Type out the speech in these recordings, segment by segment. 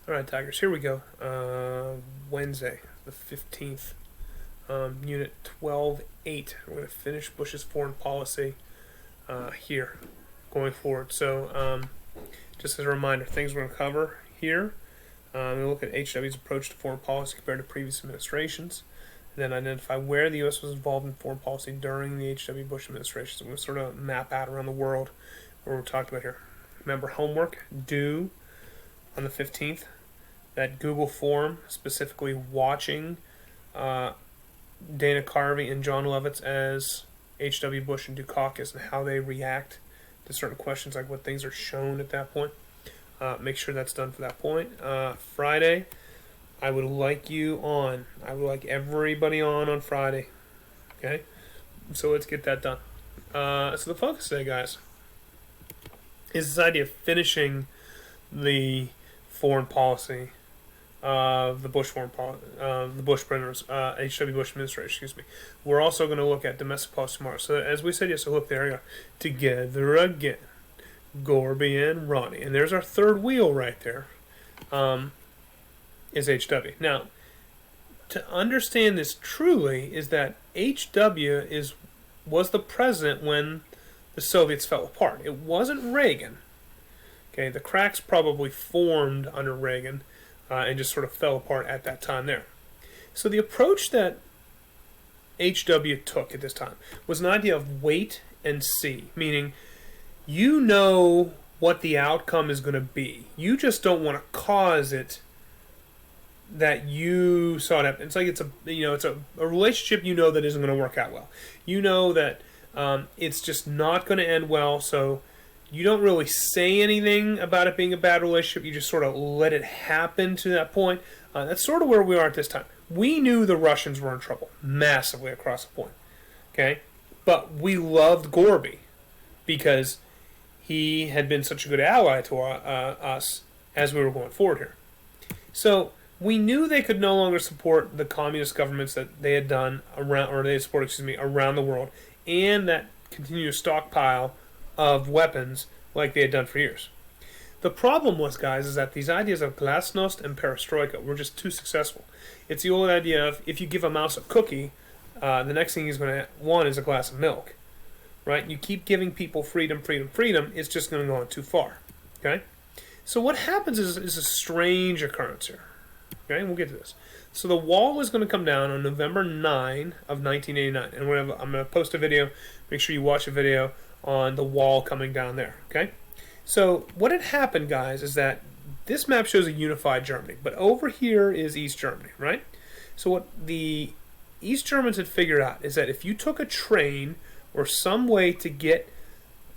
Alright, Tigers, here we go. Wednesday, the 15th. Unit 12-8. We're going to finish Bush's foreign policy here going forward. So, just as a reminder, things we're going to cover here. We'll look at HW's approach to foreign policy compared to previous administrations. And then identify where the U.S. was involved in foreign policy during the H.W. Bush administration. So we're going to sort of map out around the world what we're talking about here. Remember, homework due on the 15th. That Google form, specifically watching Dana Carvey and John Lovitz as H.W. Bush and Dukakis and how they react to certain questions, like what things are shown at that point. Make sure that's done for that point. Friday, I would like you on. I would like everybody on Friday. Okay? So let's get that done. So the focus today, guys, is this idea of finishing the foreign policy of the Bush the Bush printers, H.W. Bush administration, excuse me. We're also going to look at domestic policy tomorrow. So as we said yesterday, look, there we go. Together again, Gorby and Ronnie. And there's our third wheel right there, is H.W. Now, to understand this truly is that H.W. was the president when the Soviets fell apart. It wasn't Reagan. Okay, the cracks probably formed under Reagan and just sort of fell apart at that time there. So the approach that H.W. took at this time was an idea of wait and see, meaning you know what the outcome is going to be. You just don't want to cause it that you saw it happen. It's like it's a relationship you know that isn't going to work out well. You know that it's just not going to end well, so you don't really say anything about it being a bad relationship. You just sort of let it happen to that point. That's sort of where we are at this time. We knew the Russians were in trouble massively across the point. Okay? But we loved Gorby because he had been such a good ally to us as we were going forward here. So we knew they could no longer support the communist governments that they had done around the world, and that continuous stockpile of weapons like they had done for years. The problem was, guys, is that these ideas of glasnost and perestroika were just too successful. It's the old idea of if you give a mouse a cookie, the next thing he's going to want is a glass of milk. Right? You keep giving people freedom, it's just going to go on too far. Okay? So what happens is a strange occurrence here. Okay? We'll get to this. So the wall is going to come down on November 9 of 1989. And I'm going to post a video. Make sure you watch a video on the wall coming down there, okay? So what had happened, guys, is that this map shows a unified Germany, but over here is East Germany, right? So what the East Germans had figured out is that if you took a train or some way to get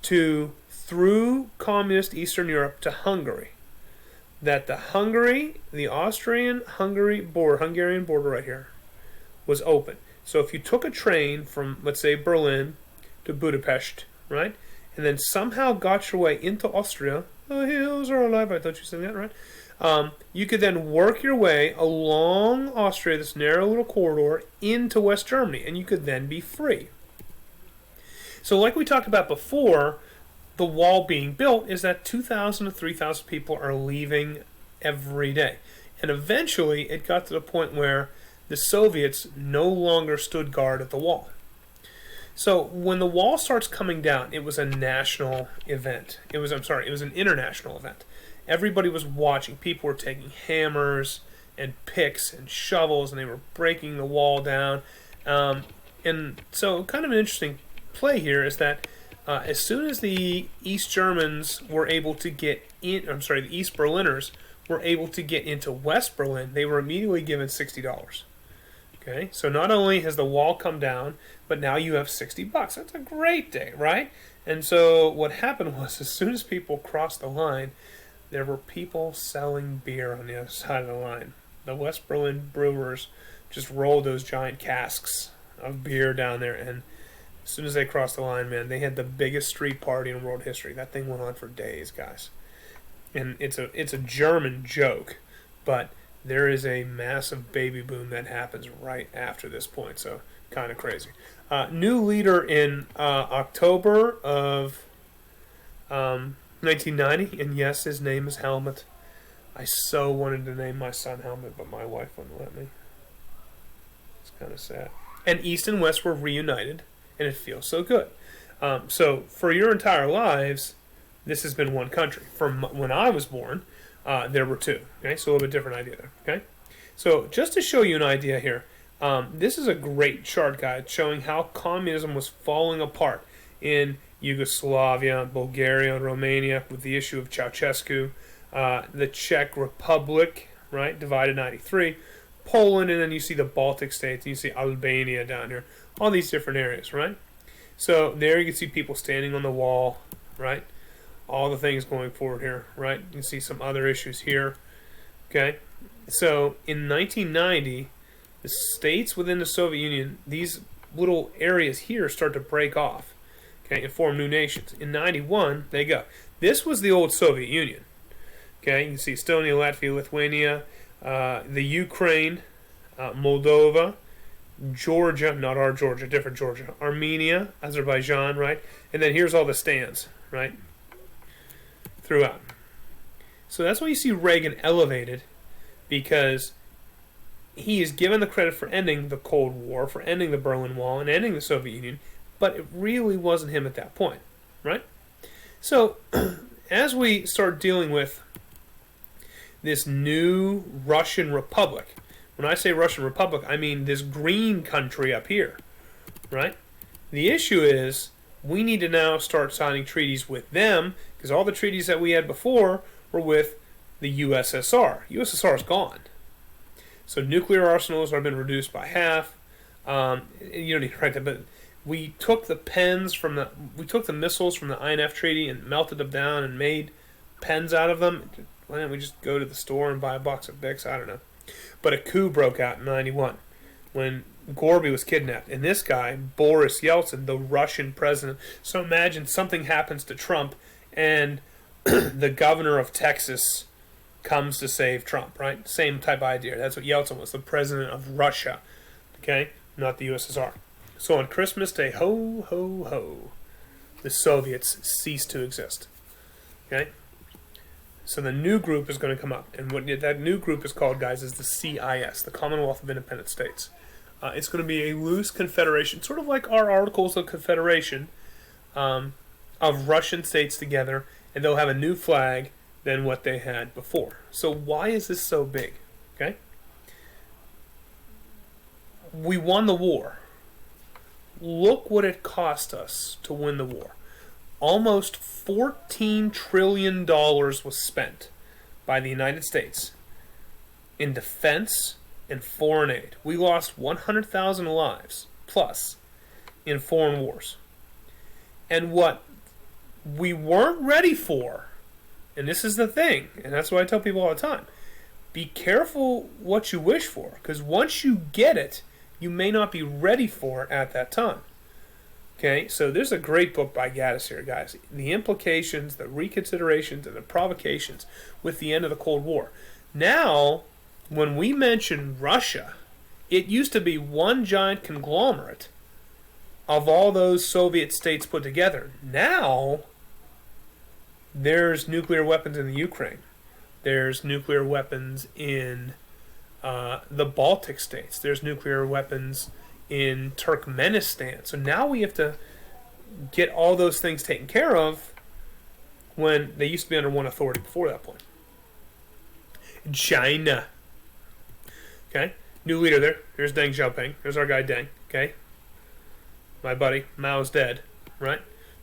through communist Eastern Europe to Hungary, that the Austrian-Hungarian border right here was open. So if you took a train from, let's say, Berlin to Budapest, right? And then somehow got your way into Austria. The hills are alive. Don't you say that, right? You could then work your way along Austria, this narrow little corridor, into West Germany, and you could then be free. So like we talked about before, the wall being built is that 2,000 to 3,000 people are leaving every day. And eventually it got to the point where the Soviets no longer stood guard at the wall. So when the wall starts coming down, it was a national event. It was an international event. Everybody was watching. People were taking hammers and picks and shovels, and they were breaking the wall down. And so kind of an interesting play here is that as soon as the East Germans were able to get in, the East Berliners were able to get into West Berlin, they were immediately given $60. Okay, so not only has the wall come down, but now you have $60. That's a great day, right? And so what happened was, as soon as people crossed the line, there were people selling beer on the other side of the line. The West Berlin brewers just rolled those giant casks of beer down there, and as soon as they crossed the line, man, they had the biggest street party in world history. That thing went on for days, guys. And it's a German joke, but there is a massive baby boom that happens right after this point, so kind of crazy. New leader in October of 1990, and yes, his name is Helmut. I so wanted to name my son Helmet, but my wife wouldn't let me. It's kind of sad. And East and West were reunited, and it feels so good. So for your entire lives, this has been one country. From when I was born, there were two. Okay, so a little bit different idea there. Okay, so just to show you an idea here, this is a great chart guide showing how communism was falling apart in Yugoslavia, Bulgaria, and Romania with the issue of Ceausescu, the Czech Republic, right, divided in '93, Poland, and then you see the Baltic states, and you see Albania down here, all these different areas, right? So there you can see people standing on the wall, right? All the things going forward here, right? You can see some other issues here, okay? So in 1990, the states within the Soviet Union, these little areas here start to break off, okay, and form new nations. In 91, they go. This was the old Soviet Union, okay? You can see Estonia, Latvia, Lithuania, the Ukraine, Moldova, Georgia, not our Georgia, different Georgia, Armenia, Azerbaijan, right? And then here's all the stands, right? Throughout. So that's why you see Reagan elevated, because he is given the credit for ending the Cold War, for ending the Berlin Wall, and ending the Soviet Union, but it really wasn't him at that point, right? So as we start dealing with this new Russian Republic, when I say Russian Republic, I mean this green country up here, right? The issue is we need to now start signing treaties with them, because all the treaties that we had before were with the USSR. USSR is gone. So nuclear arsenals have been reduced by half. You don't need to write that, but we took the missiles from the INF treaty and melted them down and made pens out of them. Why don't we just go to the store and buy a box of Bics? I don't know. But a coup broke out in '91 when Gorby was kidnapped. And this guy, Boris Yeltsin, the Russian president. So imagine something happens to Trump and the governor of Texas comes to save Trump, right? Same type of idea. That's what Yeltsin was, the president of Russia, okay? Not the USSR. So on Christmas Day, ho, ho, ho, the Soviets cease to exist, okay? So the new group is going to come up. And what that new group is called, guys, is the CIS, the Commonwealth of Independent States. It's going to be a loose confederation, sort of like our Articles of Confederation, of Russian states together, and they'll have a new flag than what they had before. So why is this so big? Okay? We won the war. Look what it cost us to win the war. Almost $14 trillion was spent by the United States in defense and foreign aid. We lost 100,000 lives plus in foreign wars. And what we weren't ready for, and this is the thing, and that's what I tell people all the time, be careful what you wish for, because once you get it, you may not be ready for it at that time. Okay, so there's a great book by Gaddis here, guys. The implications, the reconsiderations, and the provocations with the end of the Cold War. Now, when we mention Russia, it used to be one giant conglomerate of all those Soviet states put together. Now, there's nuclear weapons in the Ukraine. There's nuclear weapons in the Baltic states. There's nuclear weapons in Turkmenistan. So now we have to get all those things taken care of when they used to be under one authority before that point. China. Okay? New leader there. Here's Deng Xiaoping. There's our guy Deng. Okay? My buddy. Mao's dead. Right?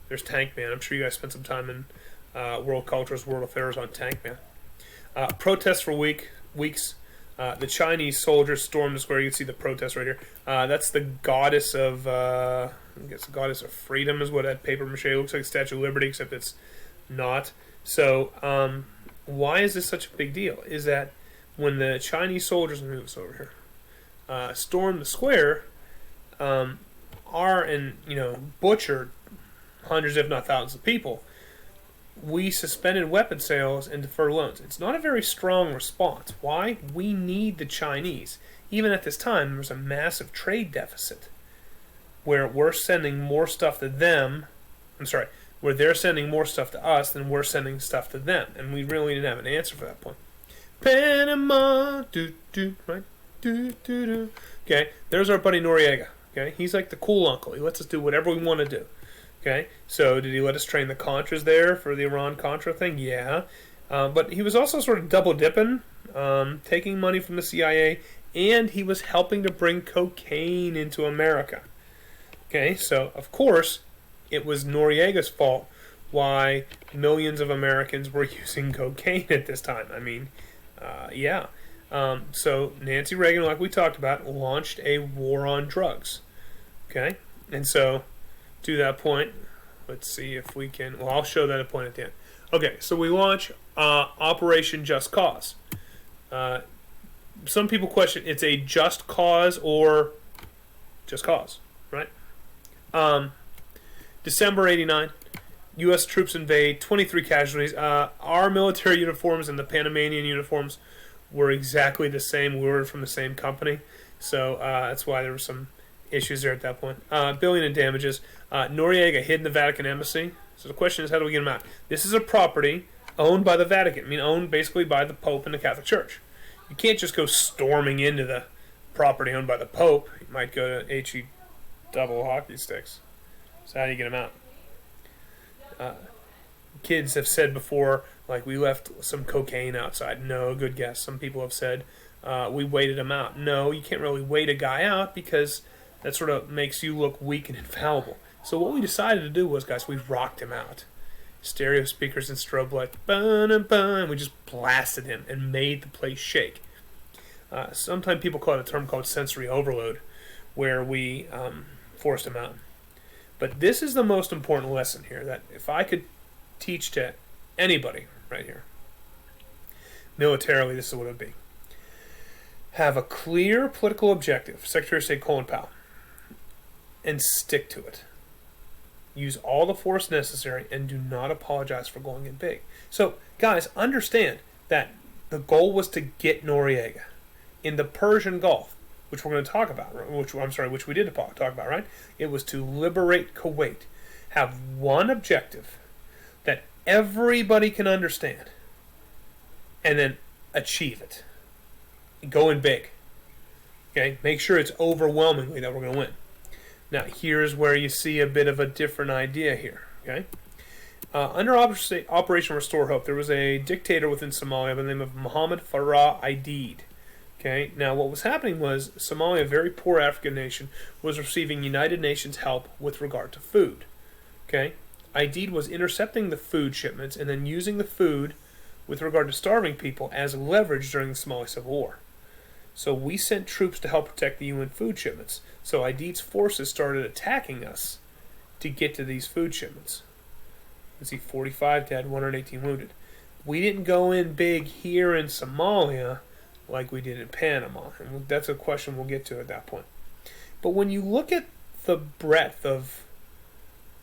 There's Tank Man. I'm sure you guys spent some time in World Cultures, World Affairs on Tank Man. Protests for weeks. The Chinese soldiers stormed the square. You can see the protest right here. That's the goddess of, I guess the goddess of freedom is what that paper mache looks like. Statue of Liberty, except it's not. So, why is this such a big deal? Is that when the Chinese soldiers, let me move this over here, stormed the square, and butchered hundreds, if not thousands, of people, we suspended weapon sales and deferred loans. It's not a very strong response. Why? We need the Chinese. Even at this time, there's a massive trade deficit where we're sending more stuff to them. Where they're sending more stuff to us than we're sending stuff to them. And we really didn't have an answer for that point. Panama, right? Okay, there's our buddy Noriega. Okay, he's like the cool uncle. He lets us do whatever we want to do. Okay, so did he let us train the Contras there for the Iran-Contra thing? Yeah. But he was also sort of double dipping, taking money from the CIA, and he was helping to bring cocaine into America. Okay, so of course it was Noriega's fault why millions of Americans were using cocaine at this time. I mean, yeah. So Nancy Reagan, like we talked about, launched a war on drugs. Okay, and so to that point, let's see if we can. Well, I'll show that point at the end. Okay, so we launch Operation Just Cause. Some people question it's a just cause or just cause, right? December '89, U.S. troops invade, 23 casualties. Our military uniforms and the Panamanian uniforms were exactly the same. We were from the same company, so that's why there were some issues there at that point. $1 billion in damages. Noriega hid in the Vatican embassy. So the question is, how do we get him out? This is a property owned by the Vatican. I mean, owned basically by the Pope and the Catholic Church. You can't just go storming into the property owned by the Pope. You might go to HE double hockey sticks. So how do you get him out? Kids have said before, like, we left some cocaine outside. No, good guess. Some people have said we waited him out. No, you can't really wait a guy out because that sort of makes you look weak and infallible. So what we decided to do was, guys, we rocked him out. Stereo speakers and strobe lights, and we just blasted him and made the place shake. Sometimes people call it a term called sensory overload, where we forced him out. But this is the most important lesson here, that if I could teach to anybody right here, militarily, this is what it would be. Have a clear political objective, Secretary of State Colin Powell, and stick to it. Use all the force necessary and do not apologize for going in big. So, guys, understand that the goal was to get Noriega in the Persian Gulf, which we're going to talk about, which we did talk about, right? It was to liberate Kuwait. Have one objective that everybody can understand, and then achieve it. Go in big. Okay? Make sure it's overwhelmingly that we're going to win. Now, here's where you see a bit of a different idea here. Okay? Under Operation Restore Hope, there was a dictator within Somalia by the name of Mohammed Farah Aidid. Okay? Now, what was happening was Somalia, a very poor African nation, was receiving United Nations help with regard to food. Okay? Aidid was intercepting the food shipments and then using the food with regard to starving people as leverage during the Somali Civil War. So we sent troops to help protect the UN food shipments. So Aidid's forces started attacking us to get to these food shipments. Let's see, 45 dead, 118 wounded. We didn't go in big here in Somalia like we did in Panama. And that's a question we'll get to at that point. But when you look at the breadth of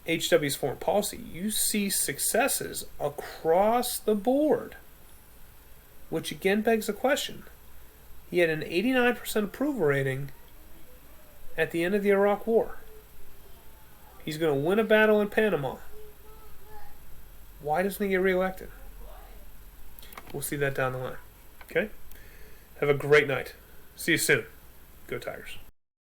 HW's foreign policy, you see successes across the board, which again begs the question. He had an 89% approval rating at the end of the Iraq War. He's going to win a battle in Panama. Why doesn't he get reelected? We'll see that down the line. Okay? Have a great night. See you soon. Go Tigers.